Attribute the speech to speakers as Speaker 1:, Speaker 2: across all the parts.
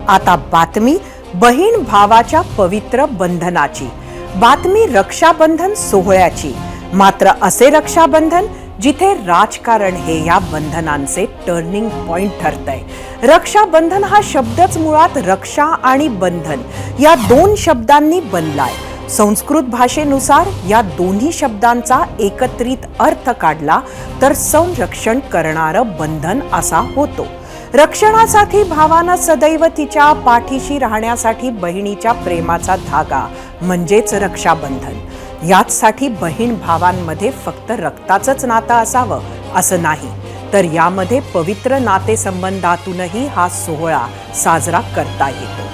Speaker 1: आता बातमी बहीण भावाच्या पवित्र बंधनाची, बातमी रक्षाबंधन सोहळ्याची. मात्र असे रक्षाबंधन जिथे राजकारण हे या बंधनांचे टर्निंग पॉइंट ठरतंय. रक्षाबंधन हा शब्दच मुळात रक्षा आणि बंधन या दोन शब्दांनी बनलाय. संस्कृत भाषेनुसार या दोन्ही शब्दांचा एकत्रित अर्थ काढला तर संरक्षण करणारं बंधन असा होतो. रक्षणासाठी भावानं सदैव तिच्या पाठीशी राहण्यासाठी बहिणीच्या प्रेमाचा धागा म्हणजेच रक्षाबंधन. याचसाठी बहीण भावांमध्ये फक्त रक्ताचंच नातं असावं असं नाही, तर यामध्ये पवित्र नातेसंबंधातूनही हा सोहळा साजरा करता येतो.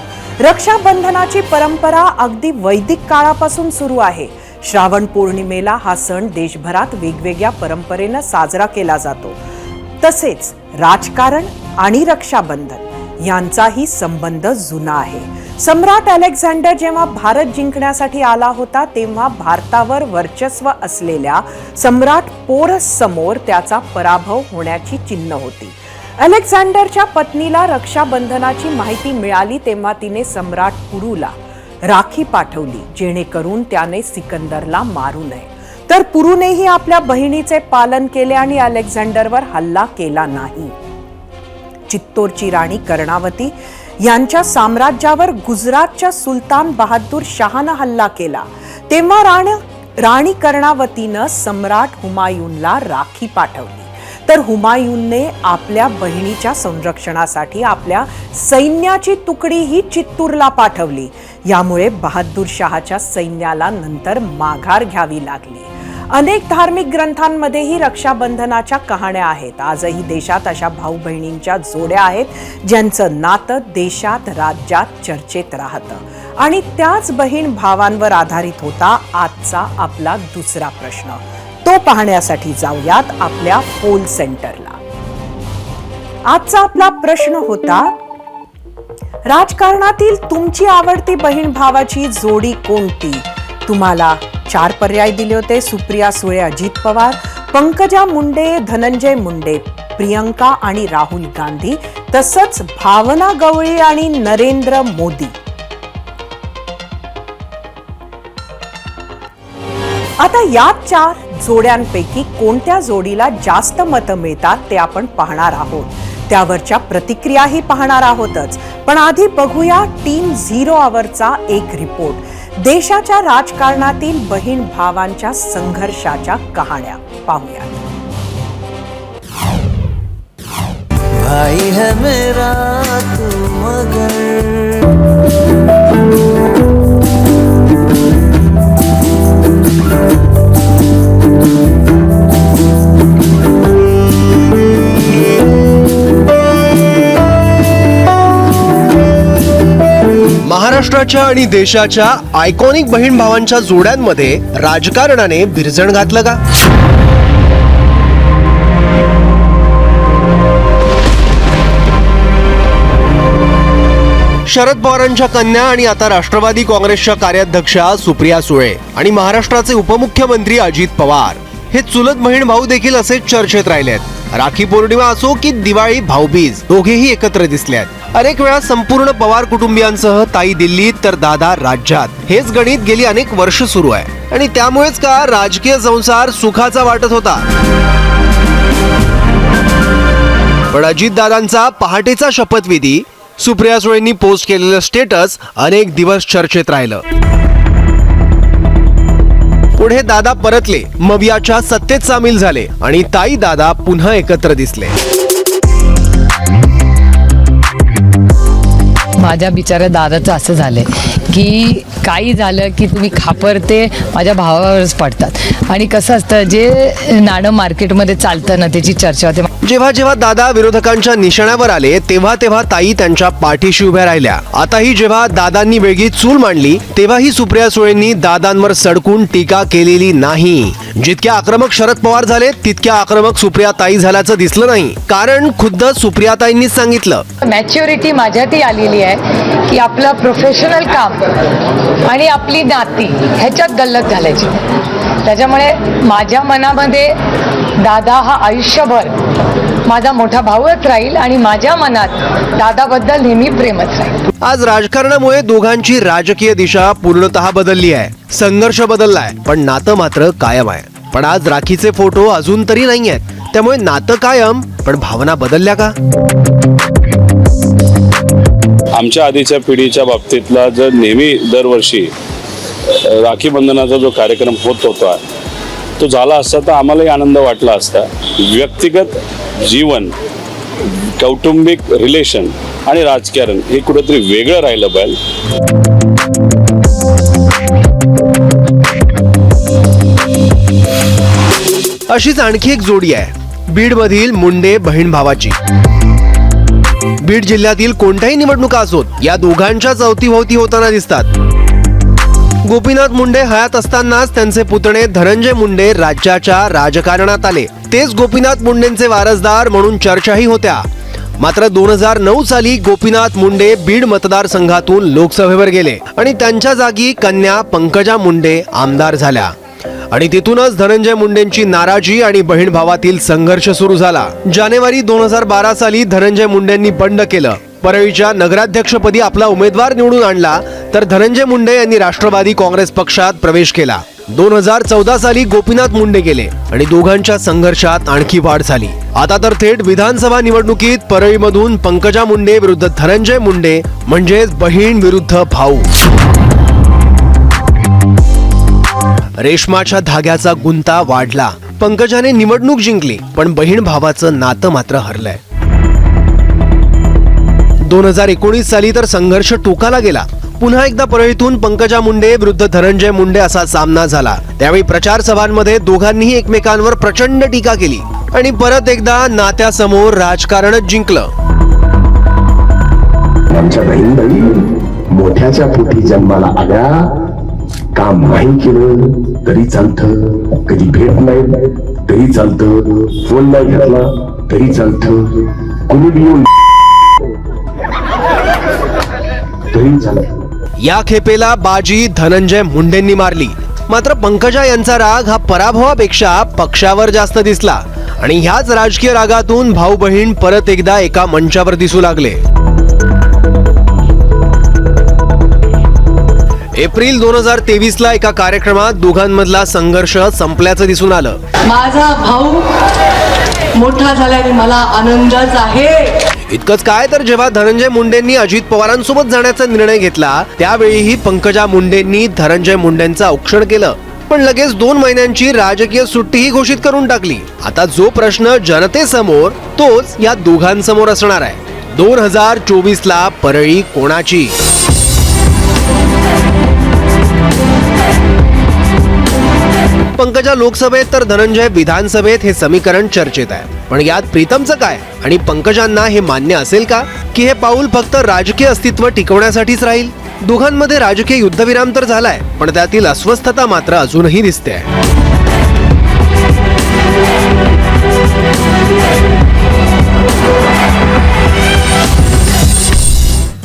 Speaker 1: रक्षाबंधनाची परंपरा अगदी वैदिक काळापासून सुरू आहे. श्रावण पौर्णिमेला हा सण देशभरात वेगवेगळ्या परंपरेनं साजरा केला जातो. तसेच राजकारण आणि रक्षाबंधन यांचाही संबंध जुना आहे. सम्राट अलेक्झांडर जेव्हा भारत जिंकण्यासाठी आला होता तेव्हा भारतावर वर्चस्व असलेल्या सम्राट पोरस समोर त्याचा पराभव होण्याची चिन्ह होती. अलेक्झांडरच्या पत्नीला रक्षाबंधनाची माहिती मिळाली तेव्हा तिने सम्राट पुरूला राखी पाठवली जेणेकरून त्याने सिकंदरला मारू नये. तर पुरूनेही आपल्या बहिणीचे पालन केले आणि अलेक्झांडरवर हल्ला केला नाही. चित्तोरची राणी कर्णावती यांच्या साम्राज्यावर गुजरातच्या सुलतान बहादूर शहानं हल्ला केला तेव्हा राणी कर्णावतीनं सम्राट हुमायूनला राखी पाठवली. तर हुमायूनने आपल्या बहिणीच्या संरक्षणासाठी आपल्या सैन्याची तुकडी ही चित्तूरला पाठवली. यामुळे बहादूर शहाच्या सैन्याला नंतर माघार घ्यावी लागली. अनेक धार्मिक ग्रंथांमध्येही रक्षाबंधनाच्या कहाण्या आहेत. आजही देशात अशा भाऊ बहिणींच्या जोड्या आहेत ज्यांचं नातं देशात राज्यात चर्चेत राहतं. आणि त्याच बहीण भावांवर आधारित होता आजचा आपला दुसरा प्रश्न. तो पाहण्यासाठी जाऊयात आपल्या पोल सेंटरला. आजचा आपला प्रश्न होता, राजकारणातील तुमची आवडती बहीण भावाची जोडी कोणती? तुम्हाला 4 पर्याय दिले होते. सुप्रिया सुळे अजित पवार, पंकजा मुंडे धनंजय मुंडे, प्रियंका आणि राहुल गांधी, तसंच भावना गवळी आणि नरेंद्र मोदी. आता या 4 जोड्यांपैकी कोणत्या जोडीला जास्त मतं मिळतात ते आपण पाहणार आहोत. त्यावरच्या प्रतिक्रियाही पाहणार आहोतच. पण आधी बघूया टीम 0 आवरचा एक रिपोर्ट. देशाच्या राजकारणातील बहीण भावांच्या संघर्षाच्या कहाण्या पाहूया. भाई है मेरा तू मगर
Speaker 2: महाराष्ट्राच्या आणि देशाच्या आयकॉनिक बहीण भावांच्या जोड्यांमध्ये राजकारणाने भिरजण घातलं का? शरद पवारांच्या कन्या आणि आता राष्ट्रवादी काँग्रेसच्या कार्याध्यक्षा सुप्रिया सुळे आणि महाराष्ट्राचे उपमुख्यमंत्री अजित पवार हे चुलत बहीण भाऊ देखील असे चर्चेत राहिलेत. राखी पौर्णिमा असो की दिवाळी भाऊबीज दोघेही एकत्र दिसल्यात. अनेक वेळा संपूर्ण पवार कुटुंबियांसह ताई दिल्लीत तर दादा राज्यात हेच गणित गेली अनेक वर्ष सुरू आहे. आणि त्यामुळेच का राजकीय संसार सुखाचा वाटत होता. पण अजितदादांचा पहाटेचा शपथविधी, सुप्रिया सुळेंनी पोस्ट केलेलं स्टेटस अनेक दिवस चर्चेत राहिलं. पुढे दादा परतले, मवियाच्या सत्तेत सामील झाले आणि ताई दादा पुन्हा एकत्र दिसले.
Speaker 3: माझ्या बिचाऱ्या दादाचं असं झालंय की काही झालं की तुम्ही खापरते माझ्या भावावरच पडतात. आणि कसं असतं, जे नाणं मार्केटमध्ये चालतं ना त्याची चर्चा होते.
Speaker 2: जेव्हा जेव्हा दादा विरोधकांच्या निशाण्यावर आले तेव्हा तेव्हा ताई त्यांच्या पाठीशी उभ्या राहिल्या. आताही जेव्हा दादांनी वेगळी चूल मांडली तेव्हाही सुप्रिया सुळेंनी दादांवर सडकून टीका केलेली नाही. जितक्या आक्रमक शरद पवार झाले तितक्या आक्रमक सुप्रिया ताई झाल्याचं दिसलं नाही. कारण खुद्द सुप्रिया ताईंनीच सांगितलं,
Speaker 3: मॅच्युरिटी माझ्यातही आलेली आहे की आपलं प्रोफेशनल काम आणि आपली नाती ह्याच्यात गल्लत घालायची. त्याच्यामुळे माझ्या मनामध्ये दादा हा आयुष्यभर माझा मोठा भाऊच राहील आणि माझ्या मनात दादाबद्दल नेहमी प्रेमच राहील.
Speaker 2: आज राजकारणामुळे दोघांची राजकीय दिशा पूर्णतः बदलली आहे. संघर्ष बदललाय पण नातं मात्र कायम आहे. पण आज राखीचे फोटो अजून तरी नाही आहेत. त्यामुळे नातं कायम पण भावना बदलल्या का?
Speaker 4: आमच्या आधीच्या पिढीच्या बाबतीतला जर नेहमी दरवर्षी राखी बंधनाचा जो कार्यक्रम होत होता तो झाला असता तर आम्हालाही आनंद वाटला असता. व्यक्तिगत जीवन, कौटुंबिक रिलेशन आणि राजकारण हे कुठेतरी वेगळं राहिलं पाहिजे.
Speaker 2: अशीच आणखी एक जोडी आहे बीडमधील मुंडे बहीण भावाची. बीड जिल्ह्यातील कोणत्याही निवडणुका असोत या दोघांच्याच अवतीभोवती होताना दिसतात. गोपीनाथ मुंडे हयात असतानाच त्यांचे पुतणे धनंजय मुंडे राज्याच्या राजकारणात आले. तेच गोपीनाथ मुंडेंचे वारसदार म्हणून चर्चाही होत्या. मात्र 2009 साली गोपीनाथ मुंडे बीड मतदारसंघातून लोकसभेवर गेले आणि त्यांच्या जागी कन्या पंकजा मुंडे आमदार झाल्या. आणि तिथूनच धनंजय मुंडेंची नाराजी आणि बहीण भावातील संघर्ष सुरू झाला. जानेवारी 2012 साली धनंजय मुंडेंनी बंड केलं. परळीच्या नगराध्यक्षपदी आपला उमेदवार निवडून आणला तर धनंजय मुंडे यांनी राष्ट्रवादी काँग्रेस पक्षात प्रवेश केला. 2014 साली गोपीनाथ मुंडे गेले आणि दोघांच्या संघर्षात आणखी वाढ झाली. आता तर थेट विधानसभा निवडणुकीत परळीमधून पंकजा मुंडे विरुद्ध धनंजय मुंडे म्हणजेच बहीण विरुद्ध भाऊ. रेशमाच्या धाग्याचा गुंता वाढला. पंकजाने निवडणूक जिंकली पण बहीण भावाचं नातं मात्र हरलंय. 2019 साली तर संघर्ष टोकाला गेला. पुन्हा एकदा परळीतून पंकजा मुंडे विरुद्ध धनंजय मुंडे असा सामना झाला. त्यावेळी प्रचार सभांमध्ये दोघांनीही एकमेकांवर प्रचंड टीका केली आणि परत एकदा नात्यासमोर राजकारणच जिंकलं.
Speaker 5: आमच्या बहीणबाई मोठ्याच्या पोटी जन्माला आल्या. काम नाही केलं तरी चालतं, कधी भेट नाही तरी चालतं, फोन नाही घेतला तरी चालतं, कुणी येऊन तरी चालतं.
Speaker 2: या खेपेला बाजी धनंजय मुंडेंनी मारली. मात्र पंकजा यांचा राग हा पराभवापेक्षा पक्षावर जास्त दिसला आणि ह्याच राजकीय रागातून भाऊ बहीण परत एकदा एका मंचावर दिसू लागले. एप्रिल 2023 ला एका कार्यक्रमात दोघांमधला संघर्ष संपल्याचं दिसून आलं.
Speaker 6: माझा भाऊ मोठा झाल्याने मला आनंदच आहे.
Speaker 2: इतकंच काय तर जेव्हा धनंजय मुंडेंनी अजित पवारांसोबत जाण्याचा निर्णय घेतला त्यावेळीही पंकजा मुंडेंनी धनंजय मुंडेंचं औक्षण केलं. पण लगेच 2 महिन्यांची राजकीय सुट्टीही घोषित करून टाकली. आता जो प्रश्न जनतेसमोर तोच या दोघांसमोर असणार आहे. 2024 ला परळी कोणाची? पंकजा लोकसभेत तर धनंजय विधानसभेत हे समीकरण चर्चेत आहे. पण यात प्रीतमचं काय आणि पंकजांना हे मान्य असेल का की हे पाऊल फक्त राजकीय अस्तित्व टिकवण्यासाठीच राहील? दोघांमध्ये राजकीय युद्धविराम तर झालाय पण त्यातील अस्वस्थता मात्र अजूनही दिसते.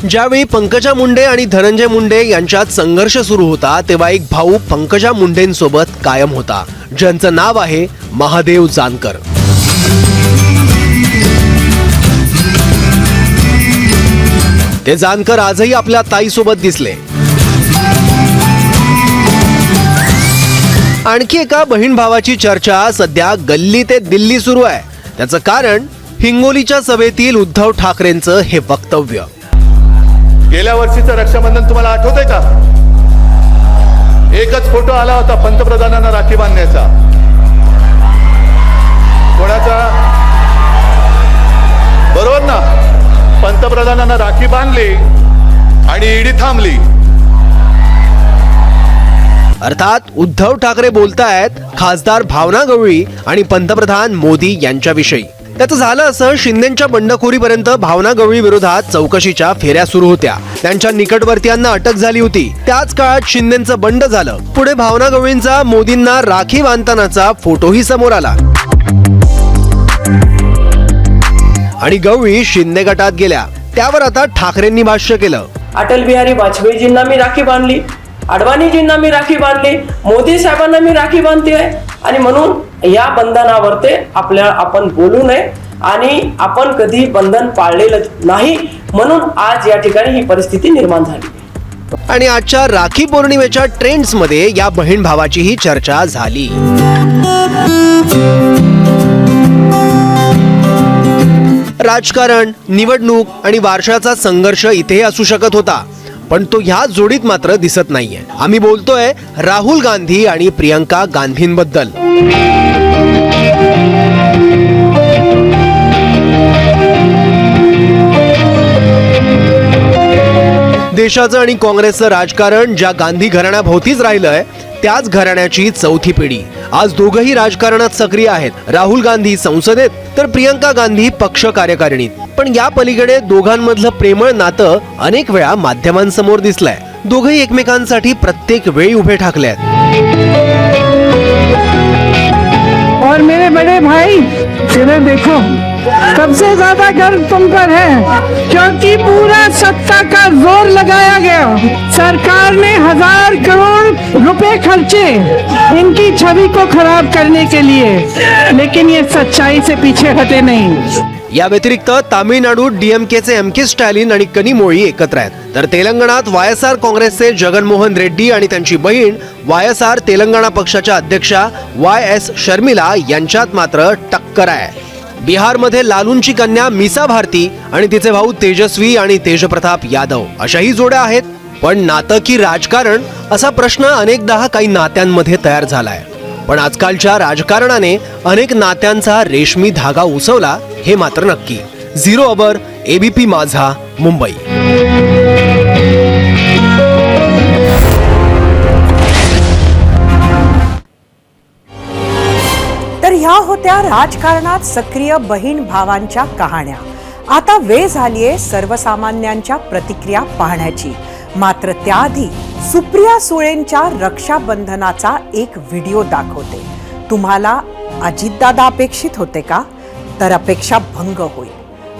Speaker 2: ज्यावेळी पंकजा मुंडे आणि धनंजय मुंडे यांच्यात संघर्ष सुरू होता तेव्हा एक भाऊ पंकजा मुंडेंसोबत कायम होता ज्यांचं नाव आहे महादेव जानकर. ते जानकर आजही आपल्या ताईसोबत दिसले. आणखी एका बहीण भावाची चर्चा सध्या गल्ली ते दिल्ली सुरू आहे. त्याचं कारण हिंगोलीच्या सभेतील उद्धव ठाकरेंचं हे वक्तव्य.
Speaker 7: गेल्या वर्षीचं रक्षाबंधन तुम्हाला आठवतंय का? एकच फोटो आला होता पंतप्रधानांना राखी बांधण्याचा. कोणाचा? बरोबर ना? पंतप्रधानांना राखी बांधली आणि ईडी थांबली.
Speaker 2: अर्थात उद्धव ठाकरे बोलतायत खासदार भावना गवळी आणि पंतप्रधान मोदी यांच्याविषयी. त्याचं झालं असं शिंदेच्या बंडखोरीपर्यंत भावना गवळी विरोधात चौकशीच्या फेऱ्या सुरू होत्या. त्यांच्या निकटवर्तीयांना अटक झाली होती. त्याच काळात शिंदेचं बंड झालं. पुढे भावना गवळींचा मोदींना राखी बांधतानाचा फोटोही समोर आला आणि गवळी शिंदे गटात गेल्या. त्यावर आता ठाकरेंनी भाष्य केलं.
Speaker 6: अटल बिहारी वाजपेयीजींना मी राखी बांधली, अडवाणीजींना मी राखी बांधली, मोदी साहेबांना मी राखी बांधते आणि म्हणून या बंधनावर ते आपण बोलू नये आणि आपण कधी बंधन पाळलेलं नाही, म्हणून आज या ठिकाणी ही परिस्थिती निर्माण झाली.
Speaker 2: आणि आजच्या राखी पौर्णिमेच्या ट्रेंड्स मध्ये या बहीण भावाचीही चर्चा झाली. राजकारण, निवडणूक आणि वारशाचा संघर्ष इथेही असू शकत होता, पण तो ह्या जोडीत मात्र दिसत नाहीये. आम्ही बोलतोय राहुल गांधी आणि प्रियंका गांधींबद्दल. देशाचं आणि काँग्रेसचं राजकारण ज्या गांधी घराण्याभोवतीच राहिलंय, त्याच घराण्याची चौथी पिढी. आज दोघंही राजकारणात सक्रिय आहेत. राहुल गांधी संसदेत तर प्रियंका गांधी पक्ष कार्यकारिणीत. पण या पलीकडे दोघांमधलं प्रेमळ नातं अनेक वेळा माध्यमांसमोर दिसलंय. दोघंही एकमेकांसाठी प्रत्येक वेळी उभे ठाकलेत.
Speaker 8: और मेरे बड़े भाई, इधर देखो, सबसे ज्यादा गर्व तुम पर है, क्योंकि पूरा सत्ता का जोर लगाया गया. सरकार ने 1000 करोड़ रुपए खर्चे इनकी छवि को खराब करने के लिए, लेकिन ये सच्चाई से पीछे हटे नहीं.
Speaker 2: या व्यतिरिक्त तामिळनाडूत डीएमकेचे एमके स्टॅलिन आणि कनिमोळी एकत्र आहेत, तर तेलंगणात वायएसआर काँग्रेसचे जगनमोहन रेड्डी आणि त्यांची बहीण वायएसआर तेलंगणा पक्षाच्या अध्यक्षा YS शर्मिला यांच्यात मात्र टक्कर आहे. बिहारमध्ये लालूंची कन्या मीसा भारती आणि तिचे भाऊ तेजस्वी आणि तेजप्रताप यादव अशाही जोड्या आहेत. पण नातं की राजकारण असा प्रश्न अनेकदा काही नात्यांमध्ये तयार झालाय. पण आजकालच्या राजकारणाने अनेक नात्यांचा रेशमी धागा उसवला, हे मात्र नक्की. 0 अबर, ABP माझा, मुंबई.
Speaker 1: तर ह्या होत्या राजकारणात सक्रिय बहीण भावांच्या कहाण्या. आता वेळ झालीये सर्वसामान्यांच्या प्रतिक्रिया पाहण्याची. मात्र त्याआधी सुप्रिया सुळेंच्या रक्षाबंधनाचा एक व्हिडिओ दाखवते. तुम्हाला अजितदादा अपेक्षित होते का? तर अपेक्षा भंग होईल.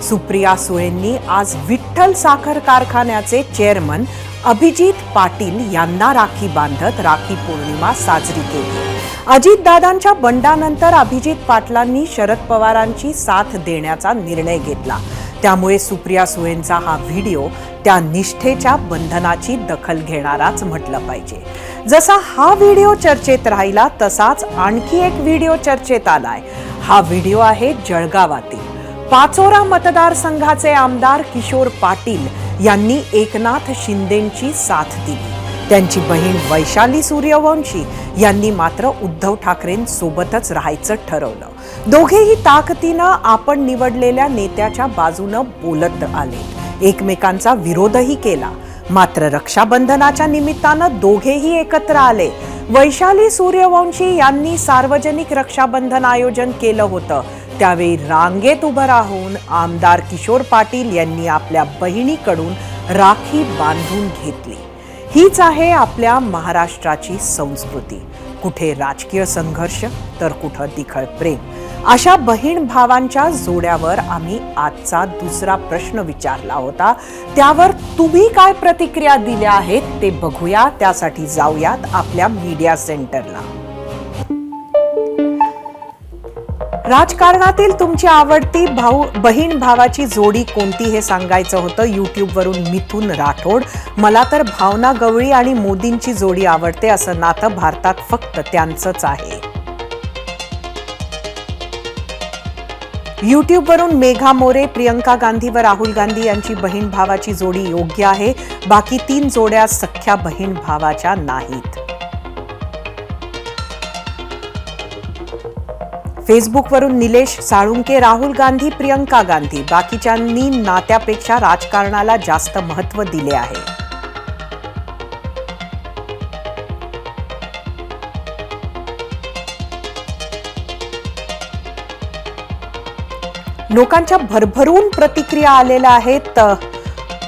Speaker 1: सुप्रिया सुळेंनी आज विठ्ठल साखर कारखान्याचे चेअरमन अभिजित पाटील यांना राखी बांधत राखी पौर्णिमा साजरी केली. अजितदादांच्या बंडानंतर अभिजित पाटलांनी शरद पवारांची साथ देण्याचा निर्णय घेतला. त्यामुळे सुप्रिया सुळेंचा हा व्हिडिओ त्या निष्ठेच्या बंधनाची दखल घेणाराच म्हटलं पाहिजे. जसा हा व्हिडिओ चर्चेत राहिला, तसाच आणखी एक व्हिडिओ चर्चेत आलाय. हा व्हिडिओ आहे जळगावातील. पाचोरा मतदारसंघाचे आमदार किशोर पाटील यांनी एकनाथ शिंदेंची साथ दिली. त्यांची बहीण वैशाली सूर्यवंशी यांनी मात्र उद्धव ठाकरेंसोबतच राहायचं ठरवलं. दोघेही ताकदीनं आपण निवडलेल्या नेत्याच्या बाजूनं बोलत आले, एकमेकांचा विरोधही केला. मात्र रक्षाबंधनाच्या निमित्तानं दोघेही एकत्र आले. वैशाली सूर्यवंशी यांनी सार्वजनिक रक्षाबंधन आयोजन केलं होतं. त्यावेळी रांगेत उभं राहून आमदार किशोर पाटील यांनी आपल्या बहिणीकडून राखी बांधून घेतली. हीच आहे आपल्या महाराष्ट्राची संस्कृती. कुठे राजकीय संघर्ष तर कुठं तिखळ प्रेम. अशा बहीण भावांच्या जोड्यावर आम्ही आजचा दुसरा प्रश्न विचारला होता. त्यावर तुम्ही काय प्रतिक्रिया दिल्या आहेत ते बघूया. त्यासाठी जाऊयात आपल्या मीडिया सेंटरला. राजकारणातील तुमची आवडती बहीण भावाची जोडी कोणती हे सांगायचं होतं. यूट्यूबवरून मिथुन राठोड, मला तर भावना गवळी आणि मोदींची जोडी आवडते. असं नातं भारतात फक्त त्यांचंच आहे. यूट्यूबवरून मेघा मोरे, प्रियंका गांधी व राहुल गांधी यांची बहीण भावाची जोडी योग्य आहे. बाकी 3 जोड्या सख्या बहीण भावाच्या नाहीत. फेसबुकवरून निलेश साळुंके, राहुल गांधी, प्रियंका गांधी, बाकीच्यांनी नात्यापेक्षा राजकारणाला जास्त महत्त्व दिले आहे. लोकांच्या भरभरून प्रतिक्रिया आलेल्या आहेत.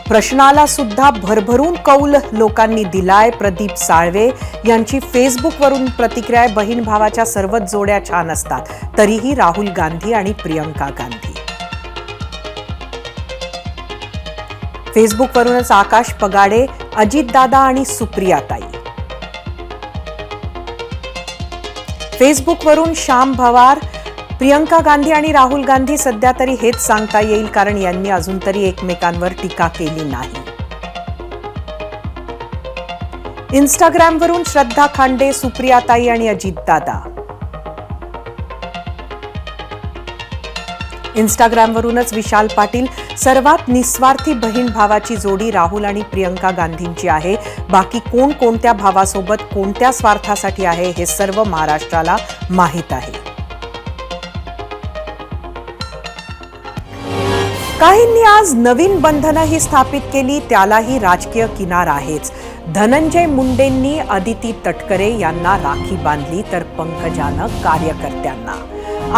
Speaker 1: प्रश्नाला सुद्धा भरभरून कौल लोकांनी दिलाय. प्रदीप साळवे यांची फेसबुकवरून प्रतिक्रिया आहे, बहीण भावाच्या सर्वच जोड्या छान असतात, तरीही राहुल गांधी आणि प्रियंका गांधी. फेसबुकवरूनच आकाश पगाडे, अजितदादा आणि सुप्रियाताई. फेसबुकवरून श्याम भवार, प्रियंका गांधी आणि राहुल गांधी सध्या तरी हेच सांगता येईल, कारण यांनी अजून तरी एकमेकांवर टीका केली नाही. इंस्टाग्रामवरून श्रद्धा खांडे, सुप्रियाताई आणि अजितदादा. इंस्टाग्रामवरूनच विशाल पाटील, सर्वात निस्वार्थी बहीण भावाची जोडी राहुल आणि प्रियंका गांधींची आहे. बाकी कोण कोणत्या भावासोबत कोणत्या स्वार्थासाठी आहे हे सर्व महाराष्ट्राला माहीत आहे. काहींनी आज नवीन बंधनंही स्थापित केली, त्यालाही राजकीय किनार आहेच. धनंजय मुंडेंनी अदिती तटकरे यांना राखी बांधली, तर पंकजानं कार्यकर्त्यांना.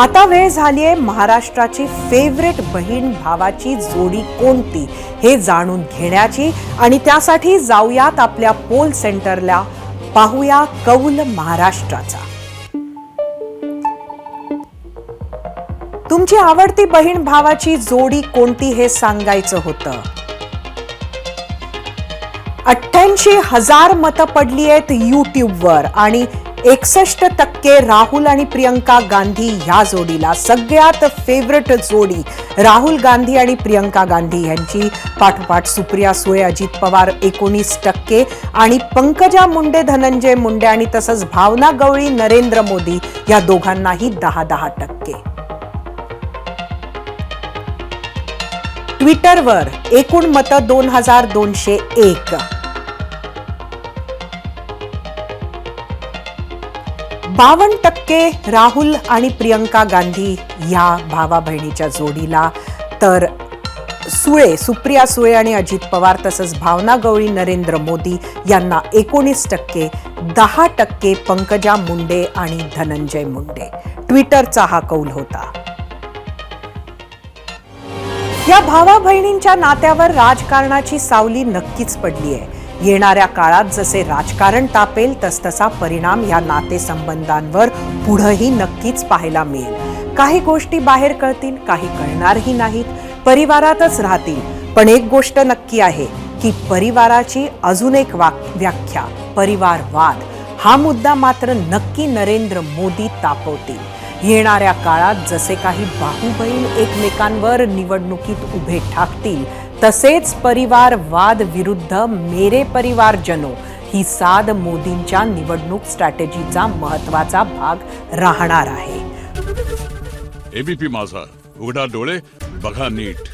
Speaker 1: आता वेळ झालीये महाराष्ट्राची फेवरेट बहीण भावाची जोडी कोणती हे जाणून घेण्याची, आणि त्यासाठी जाऊयात आपल्या पोल सेंटरला. पाहूया कौल महाराष्ट्राचा. तुमची आवडती बहीण भावाची जोडी कोणती हे सांगायचं होतं. 88,000 मतं पडली आहेत यूट्यूबवर आणि 61% राहुल आणि प्रियंका गांधी ह्या जोडीला. सगळ्यात फेवरेट जोडी राहुल गांधी आणि प्रियंका गांधी यांची. पाठोपाठ सुप्रिया सुळे, अजित पवार 19% आणि पंकजा मुंडे, धनंजय मुंडे आणि तसंच भावना गवळी, नरेंद्र मोदी या दोघांनाही 10%. ट्विटरवर एकूण मतं 2,201. 52% राहुल आणि प्रियंका गांधी या भावा बहिणीच्या जोडीला, तर सुप्रिया सुळे आणि अजित पवार तसंच भावना गवळी, नरेंद्र मोदी यांना 19%, 10% पंकजा मुंडे आणि धनंजय मुंडे. ट्विटरचा हा कौल होता. या भावा बहिणींच्या नात्यावर राजकारणाची सावली नक्कीच पडली आहे. येणाऱ्या काळात जसे राजकारण तापेल तसतसा परिणाम या नातेसंबंधांवर पुढेही नक्कीच पाहायला मिळेल. काही गोष्टी बाहेर कळतील, काही कळणारही नाहीत, परिवारातच राहतील. पण एक गोष्ट नक्की आहे की परिवाराची अजून एक व्याख्या, परिवारवाद, हा मुद्दा मात्र नक्की नरेंद्र मोदी तापवतील. येणाऱ्या काळात जसे काही भाऊ बहीण एकमेकांवर निवडणुकीत उभे ठाकतील, तसेच परिवारवाद विरुद्ध मेरे परिवारजनो ही साध मोदींच्या निवडणूक स्ट्रॅटेजीचा महत्त्वाचा भाग राहणार आहे.
Speaker 9: एबीपी माझा, उघडा डोळे बघा नीट.